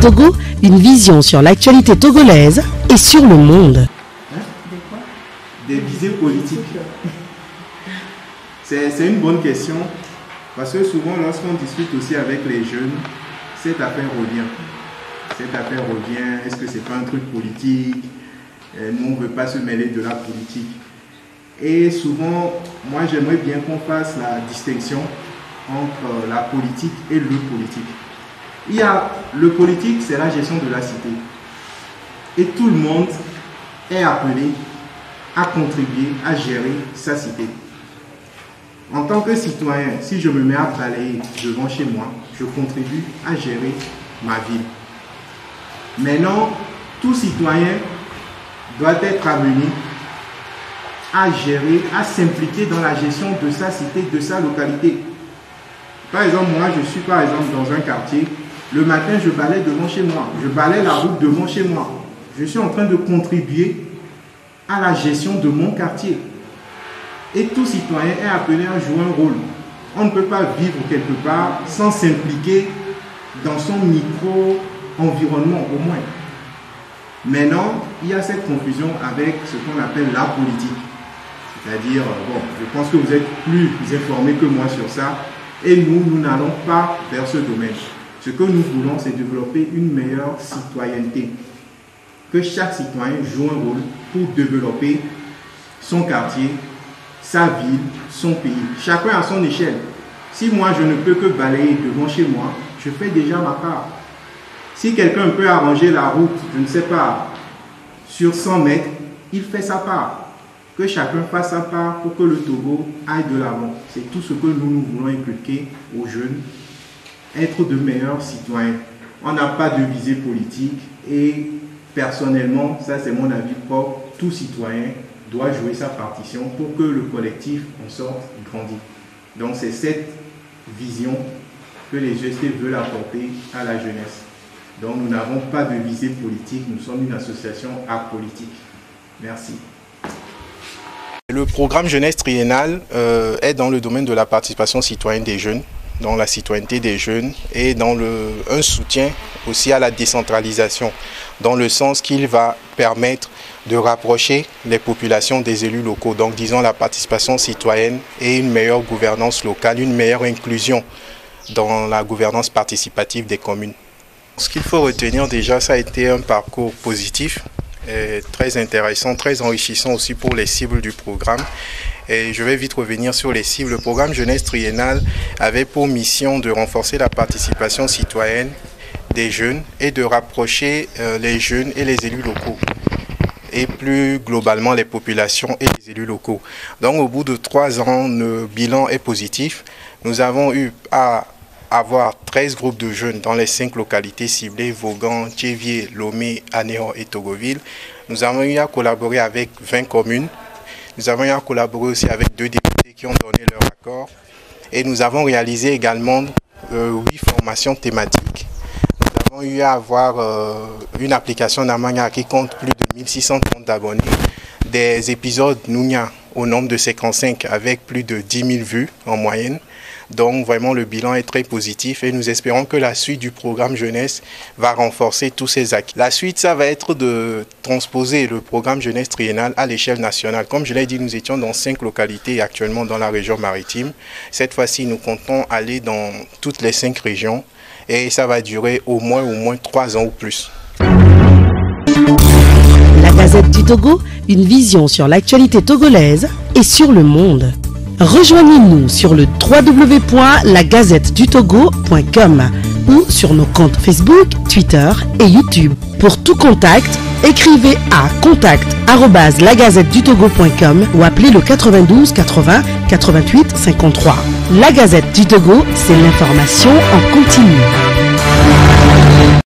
Togo, une vision sur l'actualité togolaise et sur le monde. Des visées politiques. C'est une bonne question, parce que souvent lorsqu'on discute aussi avec les jeunes, cette affaire revient. Est-ce que c'est pas un truc politique? Nous, on ne veut pas se mêler de la politique. Et souvent, moi j'aimerais bien qu'on fasse la distinction entre la politique et le politique. Il y a le politique, c'est la gestion de la cité. Et tout le monde est appelé à contribuer, à gérer sa cité. En tant que citoyen, si je me mets à balayer devant chez moi, je contribue à gérer ma ville. Maintenant, tout citoyen doit être amené à gérer, à s'impliquer dans la gestion de sa cité, de sa localité. Par exemple, moi, je suis par exemple dans un quartier, le matin, je balaye devant chez moi, je balaye la route devant chez moi. Je suis en train de contribuer à la gestion de mon quartier. Et tout citoyen est appelé à jouer un rôle. On ne peut pas vivre quelque part sans s'impliquer dans son micro-environnement au moins. Maintenant, il y a cette confusion avec ce qu'on appelle la politique. C'est-à-dire, bon, je pense que vous êtes plus informés que moi sur ça. Et nous n'allons pas vers ce domaine. Ce que nous voulons, c'est développer une meilleure citoyenneté. Que chaque citoyen joue un rôle pour développer son quartier, sa ville, son pays. Chacun à son échelle. Si moi je ne peux que balayer devant chez moi, je fais déjà ma part. Si quelqu'un peut arranger la route, je ne sais pas, sur 100 mètres, il fait sa part. Que chacun fasse sa part pour que le Togo aille de l'avant. C'est tout ce que nous voulons inculquer aux jeunes. Être de meilleurs citoyens. On n'a pas de visée politique et personnellement, ça c'est mon avis propre, tout citoyen doit jouer sa partition pour que le collectif en sorte grandit. Donc c'est cette vision que les GST veulent apporter à la jeunesse. Donc nous n'avons pas de visée politique, nous sommes une association apolitique. Merci. Le programme jeunesse triennale est dans le domaine de la participation citoyenne des jeunes, dans la citoyenneté des jeunes et dans un soutien aussi à la décentralisation, dans le sens qu'il va permettre de rapprocher les populations des élus locaux, donc disons la participation citoyenne et une meilleure gouvernance locale, une meilleure inclusion dans la gouvernance participative des communes. Ce qu'il faut retenir déjà, ça a été un parcours positif, très intéressant, très enrichissant aussi pour les cibles du programme. Et je vais vite revenir sur les cibles. Le programme jeunesse triennale avait pour mission de renforcer la participation citoyenne des jeunes et de rapprocher les jeunes et les élus locaux et plus globalement les populations et les élus locaux. Donc au bout de 3 ans, le bilan est positif. Nous avons eu à avoir 13 groupes de jeunes dans les 5 localités ciblées, Vaughan, Tchévier, Lomé, Anéo et Togoville. Nous avons eu à collaborer avec 20 communes. Nous avons eu à collaborer aussi avec 2 députés qui ont donné leur accord. Et nous avons réalisé également 8 formations thématiques. Nous avons eu à avoir une application Namanya qui compte plus de 1600 comptes d'abonnés. Des épisodes Nounia au nombre de 55 avec plus de 10 000 vues en moyenne. Donc vraiment le bilan est très positif et nous espérons que la suite du programme jeunesse va renforcer tous ces acquis. La suite, ça va être de transposer le programme jeunesse triennale à l'échelle nationale. Comme je l'ai dit, nous étions dans 5 localités actuellement dans la région maritime. Cette fois-ci, nous comptons aller dans toutes les 5 régions et ça va durer au moins 3 ans ou plus. La Gazette du Togo, une vision sur l'actualité togolaise et sur le monde. Rejoignez-nous sur le www.lagazettedutogo.com ou sur nos comptes Facebook, Twitter et YouTube. Pour tout contact, écrivez à contact@lagazettedutogo.com ou appelez le 92 80 88 53. La Gazette du Togo, c'est l'information en continu.